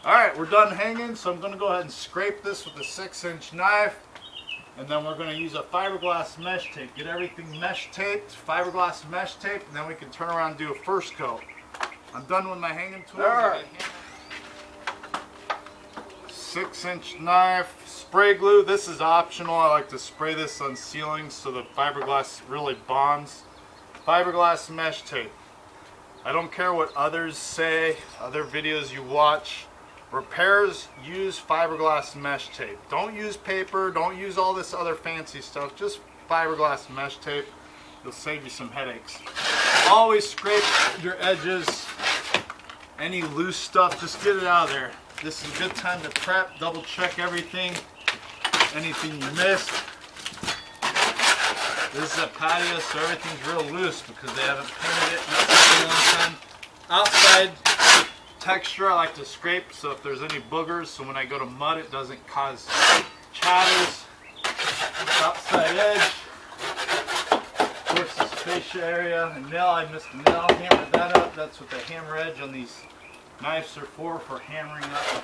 Alright, we're done hanging, so I'm going to go ahead and scrape this with a 6-inch knife. And then we're going to use a fiberglass mesh tape. Get everything mesh taped, fiberglass mesh tape, and then we can turn around and do a first coat. I'm done with my hanging tools. Alright. 6-inch knife, spray glue. This is optional. I like to spray this on ceilings so the fiberglass really bonds. Fiberglass mesh tape. I don't care what others say, other videos you watch. Repairs use fiberglass mesh tape. Don't use paper, don't use all this other fancy stuff, just fiberglass mesh tape. It'll save you some headaches. Always scrape your edges. Any loose stuff, just get it out of there. This is a good time to prep, double check everything, anything you missed. This is a patio, so everything's real loose because they haven't painted it in a long time. Outside texture I like to scrape so if there's any boogers, so when I go to mud it doesn't cause chatters. Outside edge, of course this fascia area, a nail, I missed a nail, hammered that up. That's what the hammer edge on these knives are for hammering up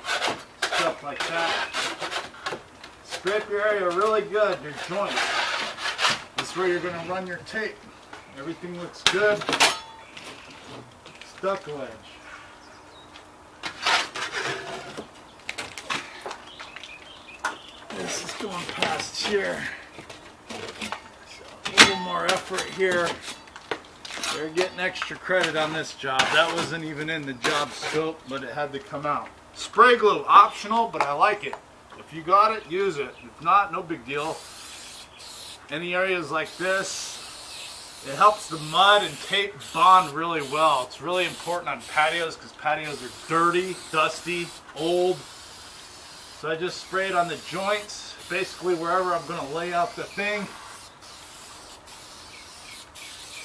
stuff like that. Scrape your area really good, your joints. This is where you're going to run your tape. Everything looks good. Stucco edge. This is going past here. So a little more effort here. They're getting extra credit on this job. That wasn't even in the job scope, but it had to come out. Spray glue, optional, but I like it. If you got it, use it. If not, no big deal. Any areas like this, it helps the mud and tape bond really well. It's really important on patios because patios are dirty, dusty, old. So I just spray it on the joints, basically wherever I'm going to lay out the thing.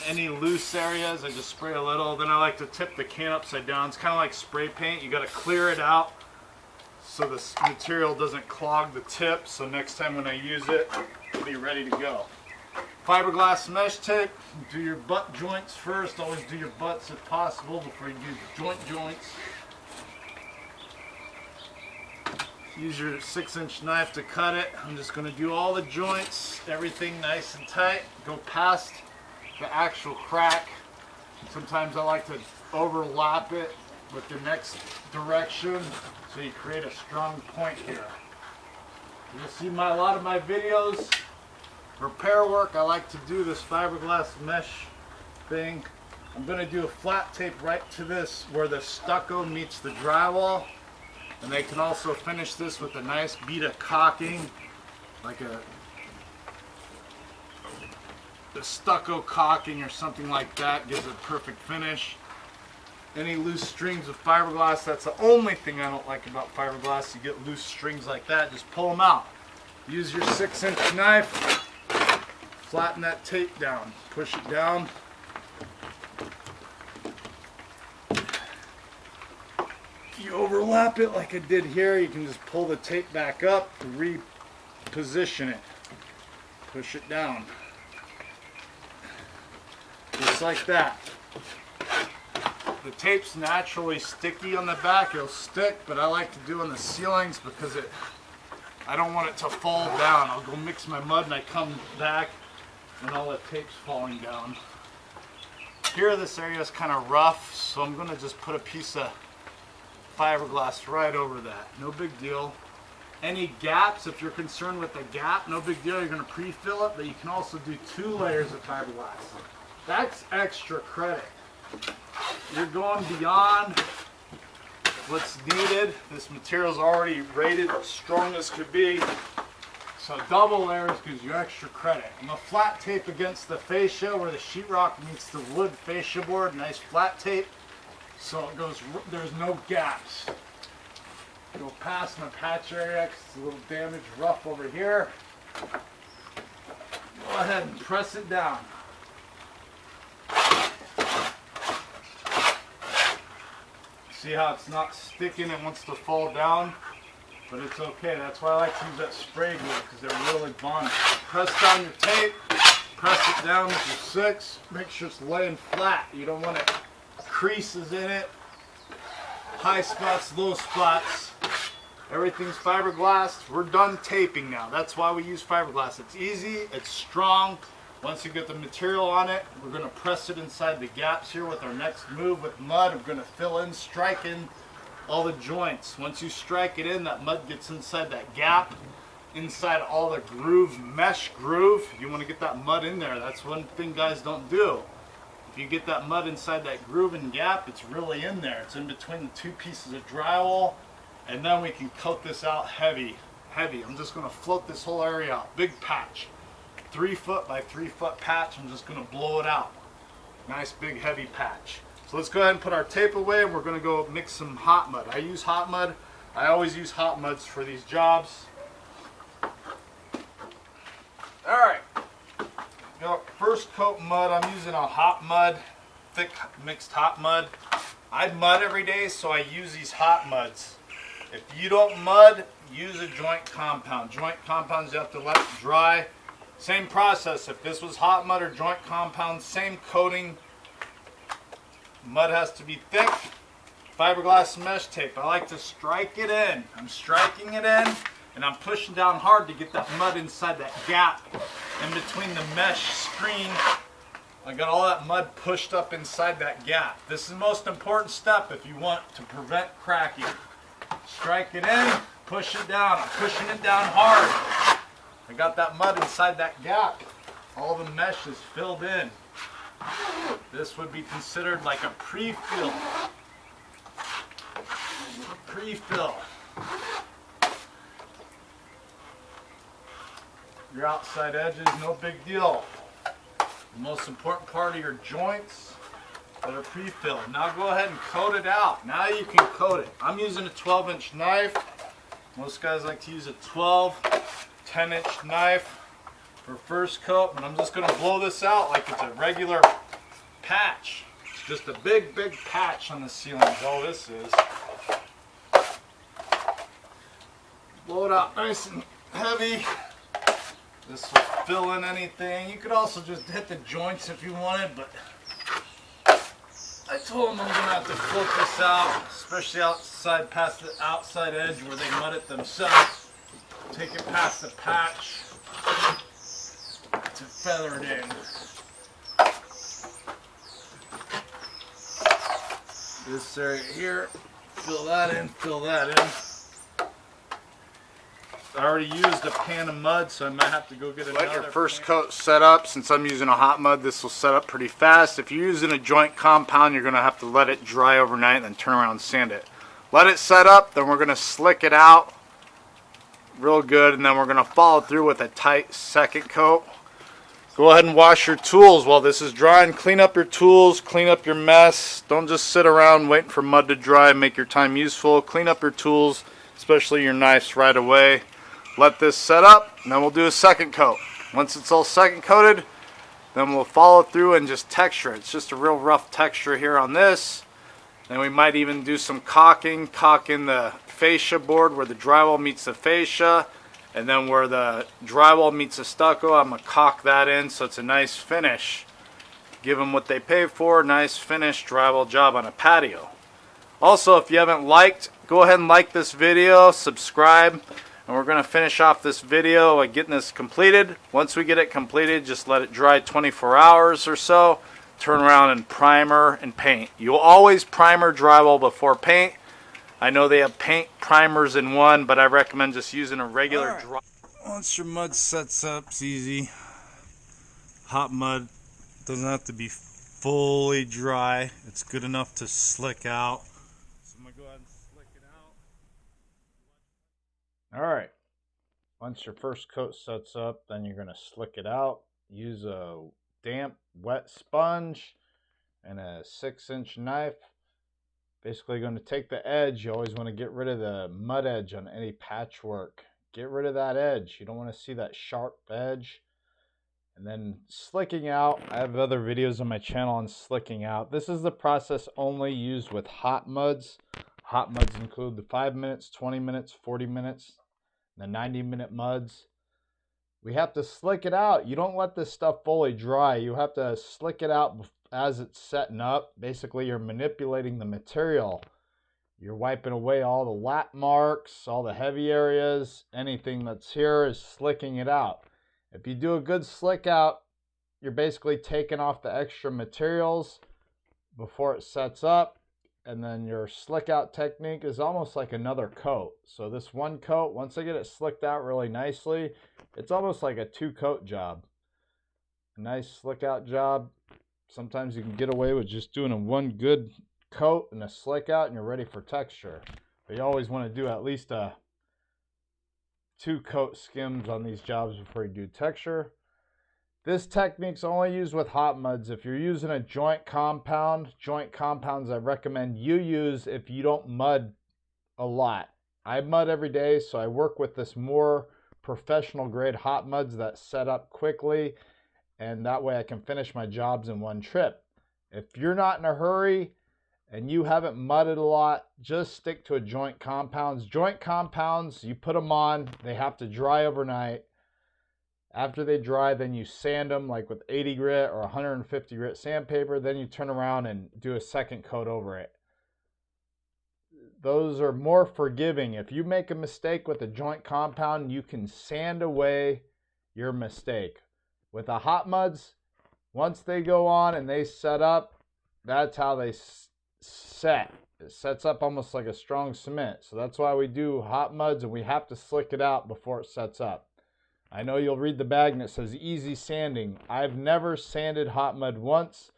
Any loose areas, I just spray a little. Then I like to tip the can upside down. It's kind of like spray paint. You got to clear it out so the material doesn't clog the tip. So next time when I use it, it'll be ready to go. Fiberglass mesh tape. Do your butt joints first. Always do your butts if possible before you do the joints. Use your 6-inch knife to cut it. I'm just going to do all the joints, everything nice and tight. Go past the actual crack. Sometimes I like to overlap it with the next direction so you create a strong point here. You'll see a lot of my videos, repair work. I like to do this fiberglass mesh thing. I'm going to do a flat tape right to this where the stucco meets the drywall. And they can also finish this with a nice bead of caulking, like the stucco caulking or something like that. Gives it a perfect finish. Any loose strings of fiberglass, that's the only thing I don't like about fiberglass. You get loose strings like that, just pull them out. Use your 6-inch knife, flatten that tape down, push it down. You overlap it like I did here, you can just pull the tape back up, reposition it, push it down, just like that. The tape's naturally sticky on the back, it'll stick, but I like to do on the ceilings because I don't want it to fall down. I'll go mix my mud and I come back and all the tape's falling down. Here this area is kind of rough, so I'm going to just put a piece of fiberglass right over that. No big deal. Any gaps, if you're concerned with the gap, no big deal. You're going to pre-fill it, but you can also do 2 layers of fiberglass. That's extra credit. You're going beyond what's needed. This material's already rated as strong as could be. So double layers gives you extra credit. I'm going to flat tape against the fascia where the sheetrock meets the wood fascia board. Nice flat tape. So it goes, there's no gaps. Go past my patch area because it's a little damaged rough over here. Go ahead and press it down. See how it's not sticking, it wants to fall down, but it's okay. That's why I like to use that spray glue because they're really bonded. Press down your tape, press it down with your 6, make sure it's laying flat. You don't want it creases in it, high spots, low spots. Everything's fiberglass. We're done taping now. That's why we use fiberglass. It's easy, it's strong. Once you get the material on it, we're going to press it inside the gaps here with our next move with mud. We're going to fill in, strike in all the joints. Once you strike it in, that mud gets inside that gap, inside all the grooves, mesh groove. You want to get that mud in there. That's one thing guys don't do. If you get that mud inside that groove and gap, it's really in there. It's in between the two pieces of drywall, and then we can coat this out heavy. I'm just going to float this whole area out. Big patch. 3 foot by 3 foot patch. I'm just going to blow it out. Nice big heavy patch. So let's go ahead and put our tape away, and we're going to go mix some hot mud. I use hot mud. I always use hot muds for these jobs. Alright. First coat mud. I'm using a hot mud, thick mixed hot mud. I mud every day, so I use these hot muds. If you don't mud, use a joint compound. Joint compounds you have to let it dry. Same process. If this was hot mud or joint compound, same coating. Mud has to be thick. Fiberglass mesh tape. I like to strike it in. I'm striking it in, and I'm pushing down hard to get that mud inside that gap in between the mesh screen. I got all that mud pushed up inside that gap. This is the most important step if you want to prevent cracking. Strike it in, push it down. I'm pushing it down hard. I got that mud inside that gap. All the mesh is filled in. This would be considered like a pre-fill. Pre-fill. Your outside edges, no big deal. The most important part of your joints that are pre-filled. Now go ahead and coat it out. Now you can coat it. I'm using a 12-inch knife. Most guys like to use a 12, 10-inch knife for first coat, but I'm just going to blow this out like it's a regular patch. It's just a big patch on the ceiling is all this is. Blow it out nice and heavy. This will fill in anything. You could also just hit the joints if you wanted, but I told them I'm going to have to float this out, especially outside past the outside edge where they mud it themselves. Take it past the patch to feather it in. This area here, fill that in, fill that in. I already used a pan of mud, so I might have to go get another. Let your first coat set up. Since I'm using a hot mud, this will set up pretty fast. If you're using a joint compound, you're going to have to let it dry overnight and then turn around and sand it. Let it set up, then we're going to slick it out real good, and then we're going to follow through with a tight second coat. Go ahead and wash your tools while this is drying. Clean up your tools, clean up your mess. Don't just sit around waiting for mud to dry and make your time useful. Clean up your tools, especially your knives, right away. Let this set up, and then we'll do a second coat. Once it's all second coated, then we'll follow through and just texture it. It's just a real rough texture here on this. Then we might even do some caulking, caulking the fascia board where the drywall meets the fascia, and then where the drywall meets the stucco, I'm going to caulk that in so it's a nice finish. Give them what they pay for, nice finished drywall job on a patio. Also, if you haven't liked, go ahead and like this video, subscribe. And we're going to finish off this video by getting this completed. Once we get it completed, just let it dry 24 hours or so. Turn around and primer and paint. You'll always primer drywall before paint. I know they have paint primers in one, but I recommend just using a regular dry. Once your mud sets up, it's easy. Hot mud doesn't have to be fully dry. It's good enough to slick out. So I'm going to go ahead and slick it out. Alright, once your first coat sets up, then you're going to slick it out. Use a damp, wet sponge and a 6-inch knife. Basically going to take the edge. You always want to get rid of the mud edge on any patchwork. Get rid of that edge. You don't want to see that sharp edge. And then slicking out. I have other videos on my channel on slicking out. This is the process only used with hot muds. Hot muds include the 5 minutes, 20 minutes, 40 minutes, the 90-minute muds. We have to slick it out. You don't let this stuff fully dry. You have to slick it out as it's setting up. Basically, you're manipulating the material. You're wiping away all the lap marks, all the heavy areas. Anything that's here is slicking it out. If you do a good slick out, you're basically taking off the extra materials before it sets up. And then your slick out technique is almost like another coat. So this one coat, once I get it slicked out really nicely, it's almost like a 2-coat job. A nice slick out job. Sometimes you can get away with just doing a one good coat and a slick out and you're ready for texture. But you always want to do at least a 2-coat skims on these jobs before you do texture. This technique's only used with hot muds. If you're using a joint compounds I recommend you use if you don't mud a lot. I mud every day, so I work with this more professional grade hot muds that set up quickly, and that way I can finish my jobs in one trip. If you're not in a hurry and you haven't mudded a lot, just stick to a joint compounds. Joint compounds, you put them on, they have to dry overnight. After they dry, then you sand them like with 80 grit or 150 grit sandpaper. Then you turn around and do a second coat over it. Those are more forgiving. If you make a mistake with a joint compound, you can sand away your mistake. With the hot muds, once they go on and they set up, that's how they set. It sets up almost like a strong cement. So that's why we do hot muds, and we have to slick it out before it sets up. I know you'll read the bag and it says easy sanding. I've never sanded hot mud once.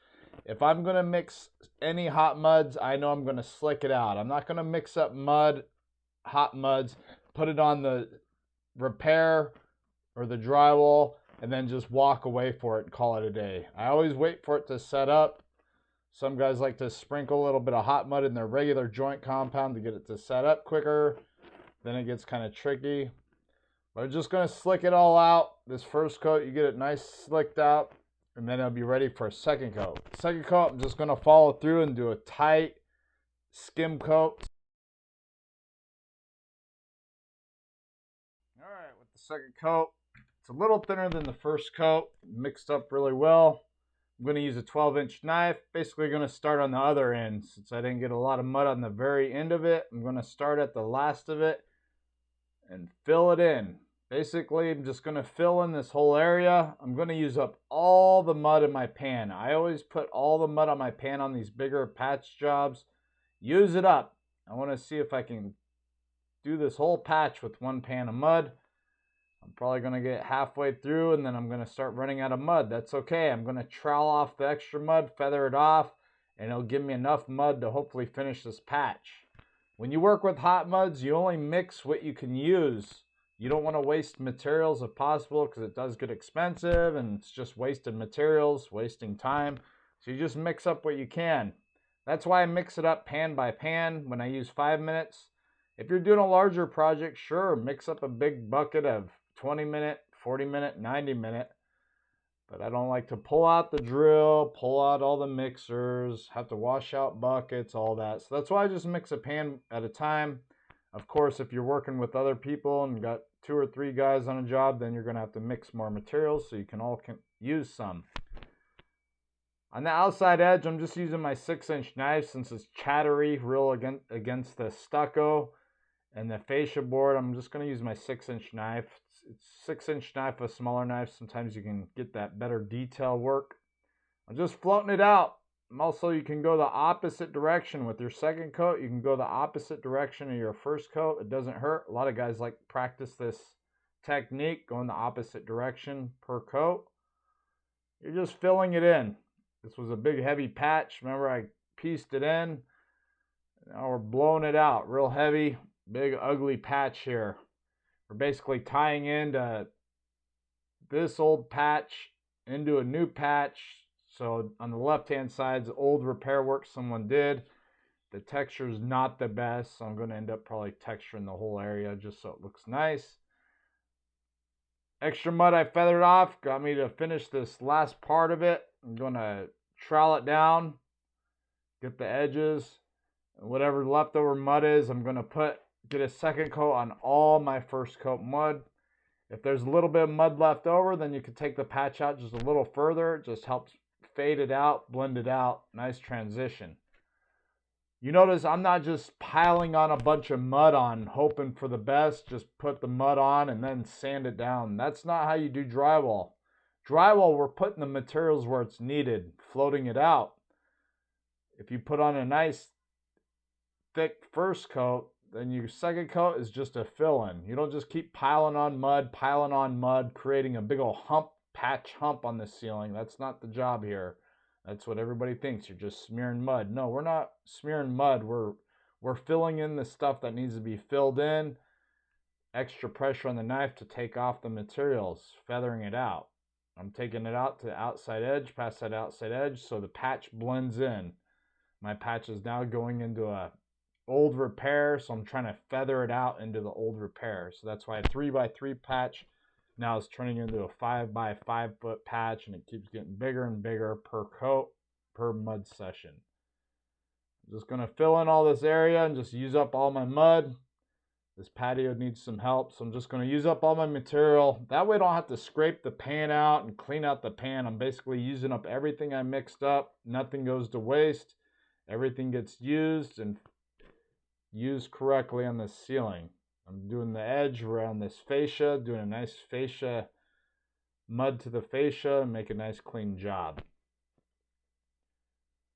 If I'm going to mix any hot muds, I know I'm going to slick it out. I'm not going to mix up hot muds, put it on the repair or the drywall, and then just walk away for it and call it a day. I always wait for it to set up. Some guys like to sprinkle a little bit of hot mud in their regular joint compound to get it to set up quicker. Then it gets kind of tricky. But I'm just going to slick it all out. This first coat, you get it nice slicked out, and then it'll be ready for a second coat. Second coat, I'm just going to follow through and do a tight skim coat. All right, with the second coat, it's a little thinner than the first coat, mixed up really well. I'm going to use a 12-inch knife. Basically going to start on the other end. Since I didn't get a lot of mud on the very end of it, I'm going to start at the last of it and fill it in. Basically, I'm just going to fill in this whole area. I'm going to use up all the mud in my pan. I always put all the mud on my pan on these bigger patch jobs. Use it up. I want to see if I can do this whole patch with one pan of mud. I'm probably going to get halfway through and then I'm going to start running out of mud. That's okay. I'm going to trowel off the extra mud, feather it off, and it'll give me enough mud to hopefully finish this patch. When you work with hot muds, you only mix what you can use. You don't want to waste materials if possible because it does get expensive and it's just wasted materials, wasting time. So you just mix up what you can. That's why I mix it up pan by pan when I use 5 minutes. If you're doing a larger project, sure, mix up a big bucket of 20 minute, 40 minute, 90 minute. But I don't like to pull out the drill, pull out all the mixers, have to wash out buckets, all that. So that's why I just mix a pan at a time. Of course, if you're working with other people and got 2 or 3 guys on a job, then you're going to have to mix more materials so you can all use some. On the outside edge, I'm just using my 6-inch knife since it's chattery, real against the stucco and the fascia board. I'm just going to use my 6-inch knife. It's 6-inch knife, a smaller knife. Sometimes you can get that better detail work. I'm just floating it out. Also, you can go the opposite direction with your second coat. You can go the opposite direction of your first coat. It doesn't hurt. A lot of guys like to practice this technique, going the opposite direction per coat. You're just filling it in. This was a big heavy patch. Remember, I pieced it in. Now we're blowing it out. Real heavy, big, ugly patch here. We're basically tying into this old patch into a new patch. So on the left-hand side is old repair work someone did. The texture is not the best, so I'm going to end up probably texturing the whole area just so it looks nice. Extra mud I feathered off got me to finish this last part of it. I'm going to trowel it down, get the edges, and whatever leftover mud is, I'm going to get a second coat on all my first coat mud. If there's a little bit of mud left over, then you can take the patch out just a little further. It just helps fade it out, blend it out. Nice transition. You notice I'm not just piling on a bunch of mud on, hoping for the best, just put the mud on and then sand it down. That's not how you do drywall. Drywall, we're putting the materials where it's needed, floating it out. If you put on a nice thick first coat, then your second coat is just a fill-in. You don't just keep piling on mud, creating a big old patch hump on the ceiling. That's not the job here. That's what everybody thinks. You're just smearing mud. No, we're not smearing mud. We're filling in the stuff that needs to be filled in. Extra pressure on the knife to take off the materials, feathering it out. I'm taking it out to the outside edge, past that outside edge, so the patch blends in. My patch is now going into a old repair, so I'm trying to feather it out into the old repair. So that's why a 3x3 patch now is turning into a 5x5 foot patch, and it keeps getting bigger and bigger per coat, per mud session. I'm just going to fill in all this area and just use up all my mud. This patio needs some help, so I'm just going to use up all my material. That way I don't have to scrape the pan out and clean out the pan. I'm basically using up everything I mixed up. Nothing goes to waste. Everything gets used and used correctly on the ceiling. I'm doing the edge around this fascia, doing a nice fascia, mud to the fascia, and make a nice clean job.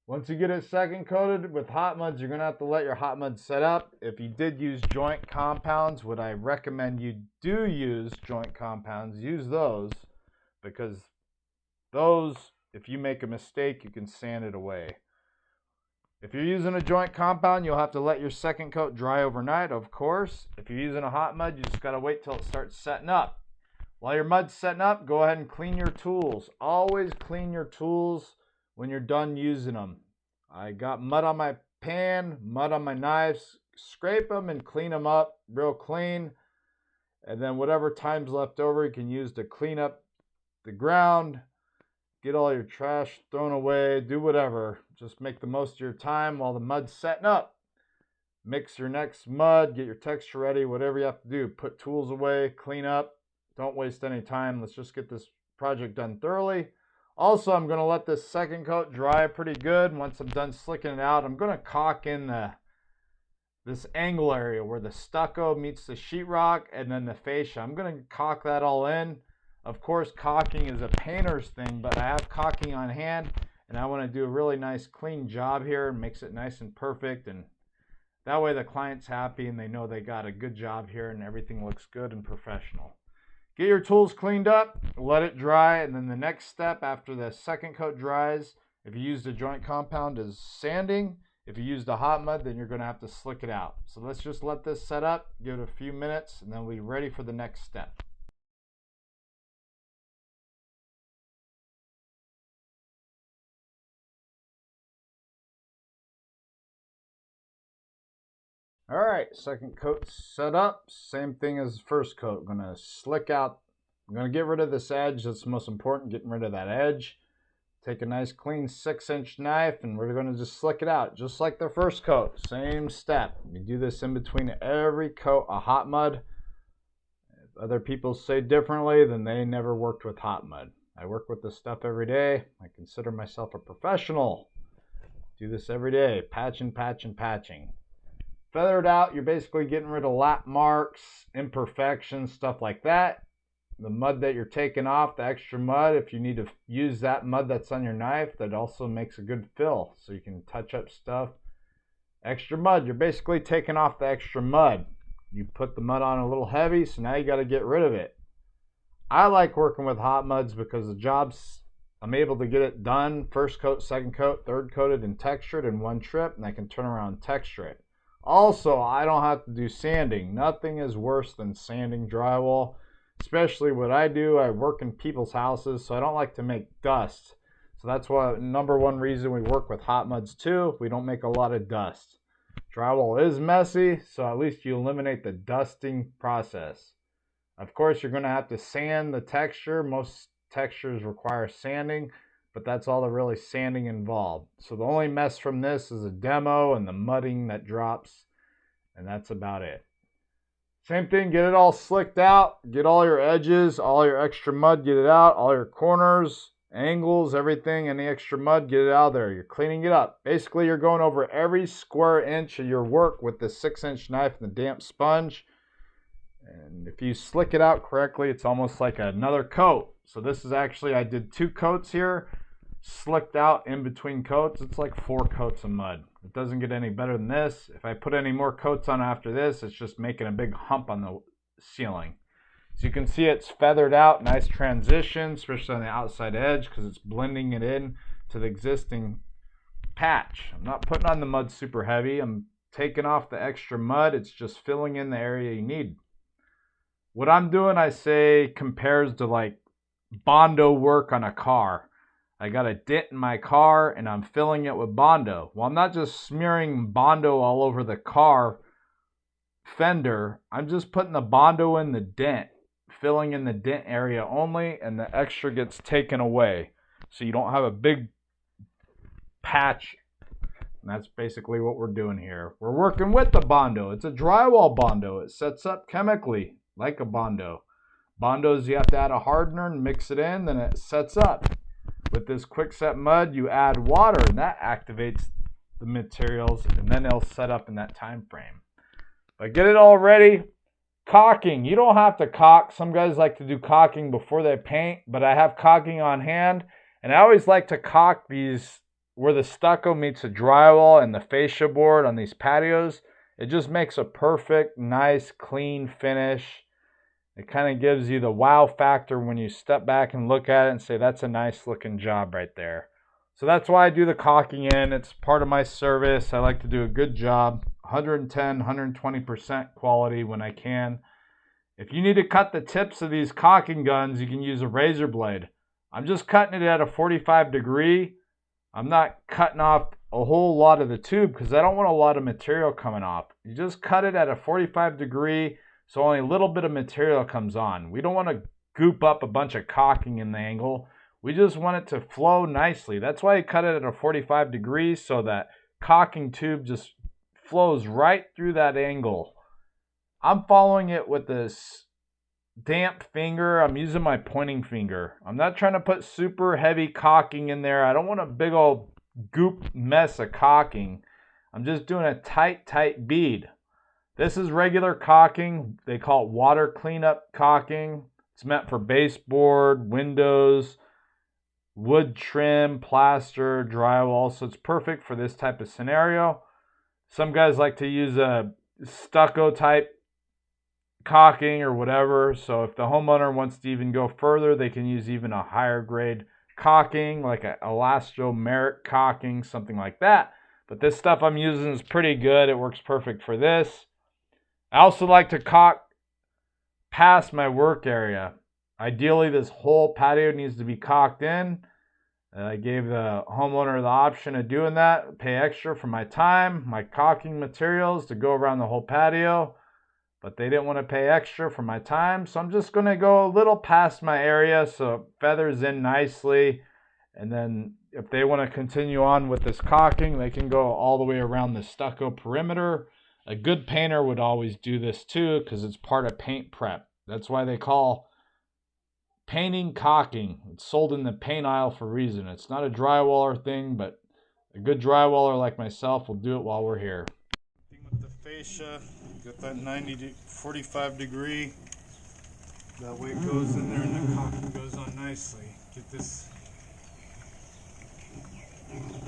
Once you get it second coated with hot muds, you're going to have to let your hot mud set up. If you did use joint compounds, what I recommend you do use joint compounds, use those, because those, if you make a mistake, you can sand it away. If you're using a joint compound, you'll have to let your second coat dry overnight, of course. If you're using a hot mud, you just got to wait till it starts setting up. While your mud's setting up, go ahead and clean your tools. Always clean your tools when you're done using them. I got mud on my pan, mud on my knives. Scrape them and clean them up real clean. And then whatever time's left over, you can use to clean up the ground. Get all your trash thrown away, do whatever. Just make the most of your time while the mud's setting up. Mix your next mud, get your texture ready, whatever you have to do. Put tools away, clean up. Don't waste any time. Let's just get this project done thoroughly. Also, I'm going to let this second coat dry pretty good. Once I'm done slicking it out, I'm going to caulk in this angle area where the stucco meets the sheetrock and then the fascia. I'm going to caulk that all in. Of course, caulking is a painter's thing, but I have caulking on hand, and I want to do a really nice clean job here and makes it nice and perfect, and that way the client's happy and they know they got a good job here and everything looks good and professional. Get your tools cleaned up, let it dry, and then the next step after the second coat dries, if you used a joint compound, is sanding. If you used a hot mud, then you're going to have to slick it out. So let's just let this set up, give it a few minutes, and then we'll be ready for the next step. All right, second coat set up. Same thing as the first coat. I'm going to slick out. I'm going to get rid of this edge. That's the most important, getting rid of that edge. Take a nice clean 6-inch knife and we're going to just slick it out just like the first coat. Same step. You do this in between every coat of hot mud. If other people say differently, then they never worked with hot mud. I work with this stuff every day. I consider myself a professional. Do this every day, patching, patching, patching. Feather it out, you're basically getting rid of lap marks, imperfections, stuff like that. The mud that you're taking off, the extra mud, if you need to use that mud that's on your knife, that also makes a good fill. So you can touch up stuff. Extra mud, you're basically taking off the extra mud. You put the mud on a little heavy, so now you got to get rid of it. I like working with hot muds because the jobs, I'm able to get it done, first coat, second coat, third coated and textured in one trip, and I can turn around and texture it. Also, I don't have to do sanding. Nothing is worse than sanding drywall, especially what I do. I work in people's houses, so I don't like to make dust. So that's why number one reason we work with hot muds too. We don't make a lot of dust. Drywall is messy, so at least you eliminate the dusting process. Of course, you're going to have to sand the texture. Most textures require sanding, but that's all the really sanding involved. So the only mess from this is a demo and the mudding that drops, and that's about it. Same thing, get it all slicked out, get all your edges, all your extra mud, get it out, all your corners, angles, everything, any extra mud, get it out of there. You're cleaning it up. Basically, you're going over every square inch of your work with the 6-inch knife and the damp sponge. And if you slick it out correctly, it's almost like another coat. So this is actually, I did 2 coats here, slicked out in between coats. It's like 4 coats of mud. It doesn't get any better than this. If I put any more coats on after this, it's just making a big hump on the ceiling. So you can see it's feathered out, nice transition, especially on the outside edge because it's blending it in to the existing patch. I'm not putting on the mud super heavy. I'm taking off the extra mud. It's just filling in the area you need. What I'm doing, I say, compares to like Bondo work on a car. I got a dent in my car and I'm filling it with Bondo. Well, I'm not just smearing Bondo all over the car fender. I'm just putting the Bondo in the dent, filling in the dent area only, and the extra gets taken away. So you don't have a big patch. And that's basically what we're doing here. We're working with the Bondo. It's a drywall Bondo. It sets up chemically like a Bondo. Bondos, you have to add a hardener and mix it in, then it sets up. With this quick set mud, you add water, and that activates the materials, and then they'll set up in that time frame. But get it all ready. Caulking. You don't have to caulk. Some guys like to do caulking before they paint, but I have caulking on hand, and I always like to caulk these where the stucco meets the drywall and the fascia board on these patios. It just makes a perfect, nice, clean finish. It kind of gives you the wow factor when you step back and look at it and say, that's a nice looking job right there. So that's why I do the caulking in. It's part of my service. I like to do a good job, 110, 120% quality when I can. If you need to cut the tips of these caulking guns, you can use a razor blade. I'm just cutting it at a 45 degree. I'm not cutting off a whole lot of the tube because I don't want a lot of material coming off. You just cut it at a 45 degree so only a little bit of material comes on. We don't want to goop up a bunch of caulking in the angle. We just want it to flow nicely. That's why I cut it at a 45 degrees so that caulking tube just flows right through that angle. I'm following it with this damp finger. I'm using my pointing finger. I'm not trying to put super heavy caulking in there. I don't want a big old goop mess of caulking. I'm just doing a tight bead. This is regular caulking. They call it water cleanup caulking. It's meant for baseboard, windows, wood trim, plaster, drywall. So it's perfect for this type of scenario. Some guys like to use a stucco type caulking or whatever. So if the homeowner wants to even go further, they can use even a higher grade caulking, like an elastomeric caulking, something like that. But this stuff I'm using is pretty good. It works perfect for this. I also like to caulk past my work area. Ideally, this whole patio needs to be caulked in. I gave the homeowner the option of doing that, pay extra for my time, my caulking materials to go around the whole patio, but they didn't want to pay extra for my time, so I'm just going to go a little past my area so it feathers in nicely, and then if they want to continue on with this caulking, they can go all the way around the stucco perimeter. A good painter would always do this too because it's part of paint prep. That's why they call painting caulking. It's sold in the paint aisle for a reason. It's not a drywaller thing, but a good drywaller like myself will do it while we're here. With the fascia, get that 45 degree. That way it goes in there and the caulking goes on nicely. Get this,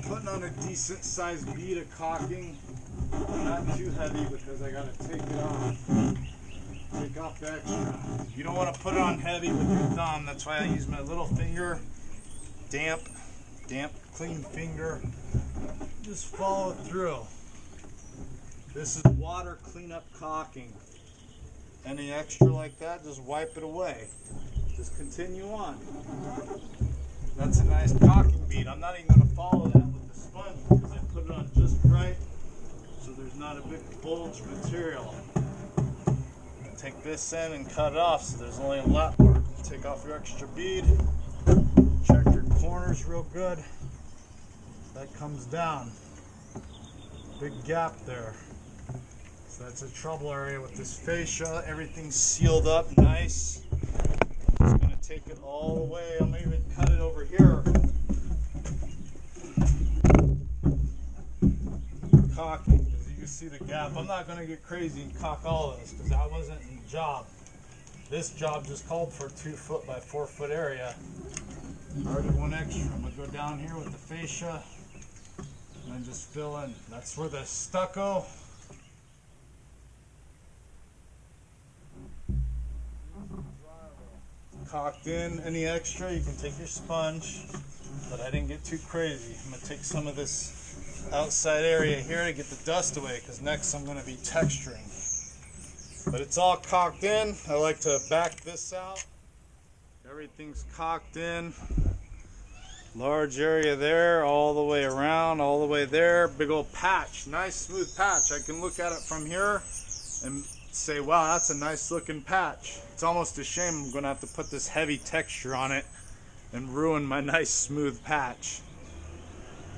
putting on a decent sized bead of caulking. Not too heavy because I gotta take it off. Take off the extra. You don't want to put it on heavy with your thumb. That's why I use my little finger. Damp, clean finger. Just follow it through. This is water cleanup caulking. Any extra like that, just wipe it away. Just continue on. That's a nice caulking bead. I'm not even going to follow that with the sponge because I put it on just right so there's not a big bulge material. Take this in and cut it off so there's only a lot more. Take off your extra bead. Check your corners real good. That comes down. Big gap there. So that's a trouble area with this fascia. Everything's sealed up nice. Just going to take it all the way. I'm gonna even cut it over here. Cock it, because you can see the gap. I'm not gonna get crazy and cock all of this because that wasn't the job. This job just called for a 2 foot by 4 foot area. I already did one extra. I'm gonna go down here with the fascia and then just fill in. That's where the stucco. Cocked in. Any extra, you can take your sponge, but I didn't get too crazy. I'm gonna take some of this outside area here to get the dust away, because next I'm gonna be texturing. But it's all cocked in. I like to back this out. Everything's cocked in. Large area there, all the way around, all the way there. Big old patch, nice smooth patch. I can look at it from here and say, wow, that's a nice looking patch. It's almost a shame I'm gonna have to put this heavy texture on it and ruin my nice smooth patch.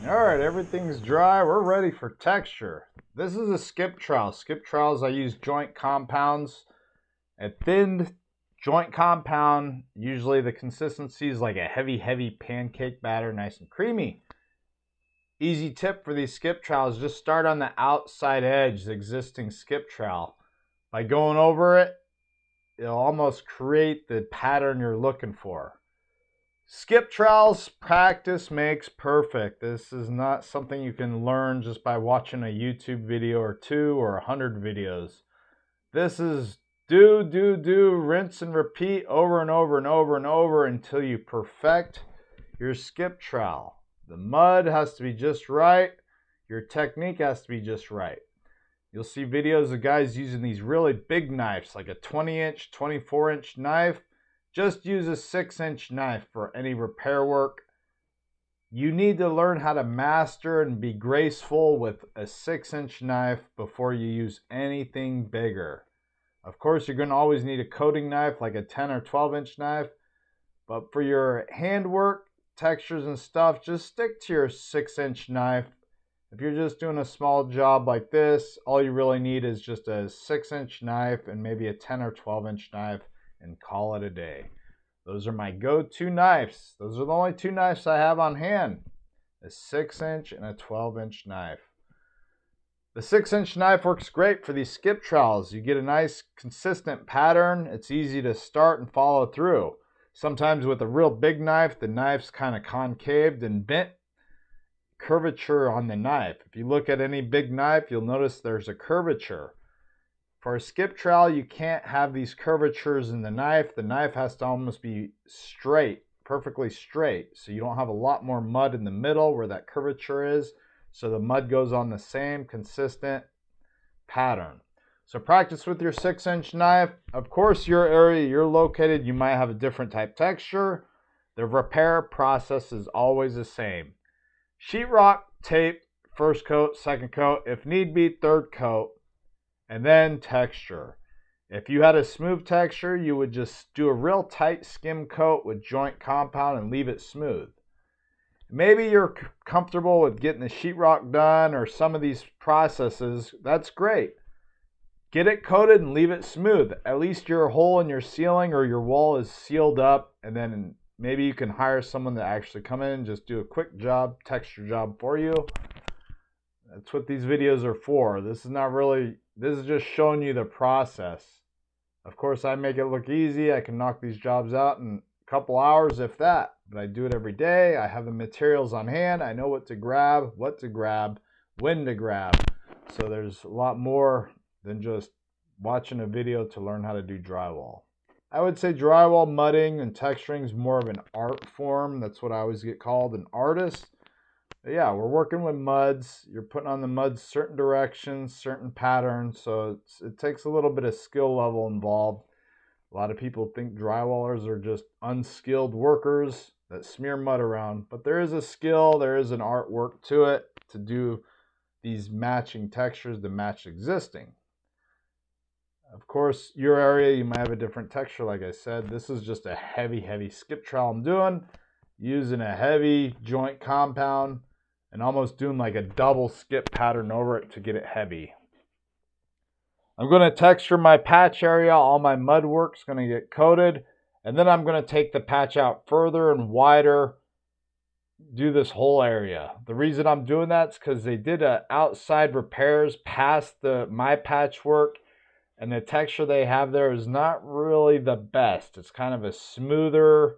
All right, everything's dry. We're ready for texture. This is a skip trowel. Skip trowels, I use joint compounds. A thinned joint compound, usually the consistency is like a heavy pancake batter, nice and creamy. Easy tip for these skip trowels, just start on the outside edge, the existing skip trowel. By going over it, it'll almost create the pattern you're looking for. Skip trowels, practice makes perfect. This is not something you can learn just by watching a YouTube video or 2 or 100 videos. This is do, rinse and repeat over and over and over and over until you perfect your skip trowel. The mud has to be just right. Your technique has to be just right. You'll see videos of guys using these really big knives, like a 20-inch, 24-inch knife. Just use a 6-inch knife for any repair work. You need to learn how to master and be graceful with a 6-inch knife before you use anything bigger. Of course, you're going to always need a coating knife like a 10 or 12-inch knife. But for your handwork, textures and stuff, just stick to your 6-inch knife. If you're just doing a small job like this, all you really need is just a 6-inch knife and maybe a 10 or 12-inch knife and call it a day. Those are my go-to knives. Those are the only 2 knives I have on hand. A 6-inch and a 12-inch knife. The 6-inch knife works great for these skip trowels. You get a nice consistent pattern. It's easy to start and follow through. Sometimes with a real big knife, the knife's kind of concaved and bent. Curvature on the knife. If you look at any big knife, you'll notice there's a curvature. For a skip trowel, you can't have these curvatures in the knife. The knife has to almost be straight, perfectly straight, so you don't have a lot more mud in the middle where that curvature is, so the mud goes on the same consistent pattern. So practice with your 6-inch knife. Of course, your area you're located, you might have a different type texture. The repair process is always the same. Sheetrock, tape, first coat, second coat, if need be, third coat, and then texture. If you had a smooth texture, you would just do a real tight skim coat with joint compound and leave it smooth. Maybe you're comfortable with getting the sheetrock done or some of these processes. That's great. Get it coated and leave it smooth. At least your hole in your ceiling or your wall is sealed up, and then maybe you can hire someone to actually come in and just do a quick job, texture job for you. That's what these videos are for. This is just showing you the process. Of course, I make it look easy. I can knock these jobs out in a couple hours, if that. But I do it every day. I have the materials on hand. I know what to grab, when to grab. So there's a lot more than just watching a video to learn how to do drywall. I would say drywall, mudding, and texturing is more of an art form. That's what I always get called, an artist. But yeah, we're working with muds. You're putting on the muds certain directions, certain patterns, so it takes a little bit of skill level involved. A lot of people think drywallers are just unskilled workers that smear mud around, but there is a skill, there is an artwork to it to do these matching textures to match existing. Of course, your area, you might have a different texture, like I said. This is just a heavy skip trowel I'm doing, using a heavy joint compound and almost doing like a double skip pattern over it to get it heavy. I'm going to texture my patch area. All my mud work's going to get coated, And then I'm going to take the patch out further and wider, do this whole area. The reason I'm doing that is because they did outside repairs past my patchwork, and the texture they have there is not really the best. It's kind of a smoother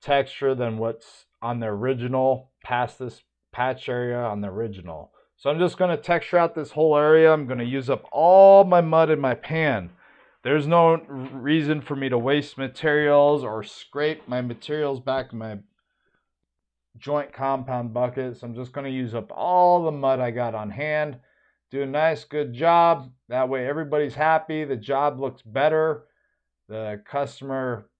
texture than what's on the original, past this patch area on the original. So I'm just going to texture out this whole area. I'm going to use up all my mud in my pan. There's no reason for me to waste materials or scrape my materials back in my joint compound bucket. So I'm just going to use up all the mud I got on hand. Do a nice, good job. That way everybody's happy. The job looks better. The customer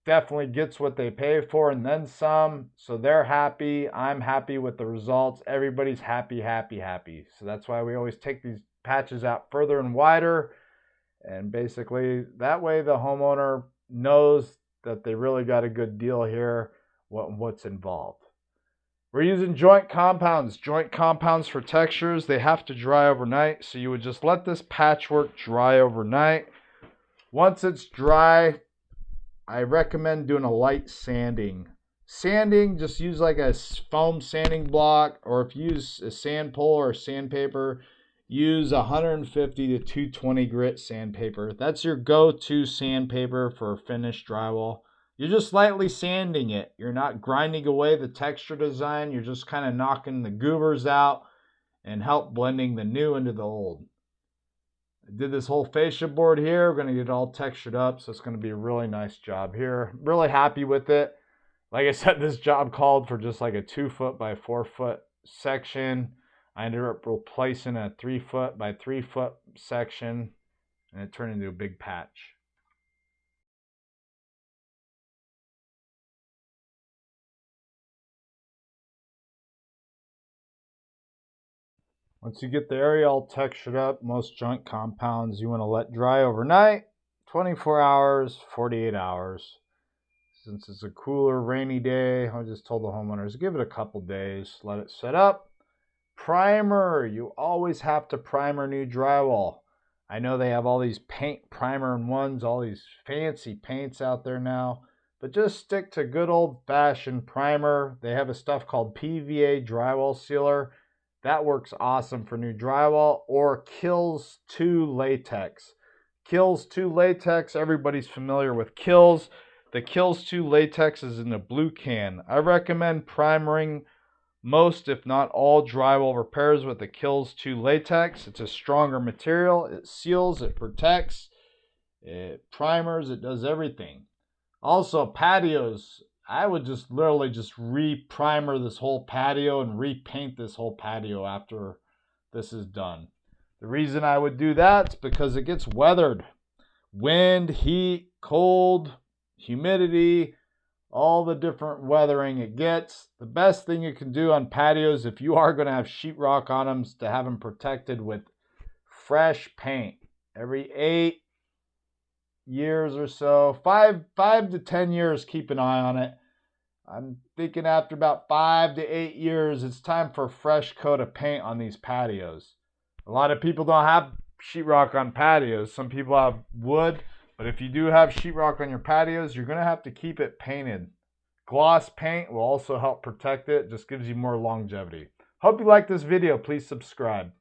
definitely gets what they pay for and then some. So they're happy. I'm happy with the results. Everybody's happy, happy, happy. So that's why we always take these patches out further and wider. And basically that way the homeowner knows that they really got a good deal here, what's involved. We're using joint compounds. Joint compounds for textures, they have to dry overnight. So you would just let this patchwork dry overnight. Once it's dry, I recommend doing a light sanding. Sanding, just use like a foam sanding block, or if you use a sand pole or sandpaper, use 150 to 220 grit sandpaper. That's your go-to sandpaper for finished drywall. You're just lightly sanding it. You're not grinding away the texture design. You're just kind of knocking the goobers out and help blending the new into the old. I did this whole fascia board here. We're going to get it all textured up, so it's going to be a really nice job here. Really happy with it. Like I said, this job called for just like a 2 foot by 4 foot section. I ended up replacing a 3 foot by 3 foot section, and it turned into a big patch. Once you get the area all textured up, most joint compounds you want to let dry overnight, 24 hours, 48 hours. Since it's a cooler, rainy day, I just told the homeowners, give it a couple days, let it set up. Primer, you always have to primer new drywall. I know they have all these paint primer and ones, all these fancy paints out there now, but just stick to good old-fashioned primer. They have a stuff called PVA drywall sealer. That works awesome for new drywall, or Kills 2 latex. Kills 2 latex, everybody's familiar with Kills. The Kills 2 latex is in a blue can. I recommend primering most, if not all, drywall repairs with the Kills 2 latex. It's a stronger material. It seals, it protects, it primers, it does everything. Also, patios. I would just literally just re-primer this whole patio and repaint this whole patio after this is done. The reason I would do that is because it gets weathered. Wind, heat, cold, humidity, all the different weathering it gets. The best thing you can do on patios, if you are going to have sheetrock on them, is to have them protected with fresh paint. Every 8 years or so, 5 to 10 years, keep an eye on it. I'm thinking after about 5 to 8 years, it's time for a fresh coat of paint on these patios. A lot of people don't have sheetrock on patios. Some people have wood, but if you do have sheetrock on your patios, you're going to have to keep it painted. Gloss paint will also help protect it. Just gives you more longevity. Hope you like this video. Please subscribe.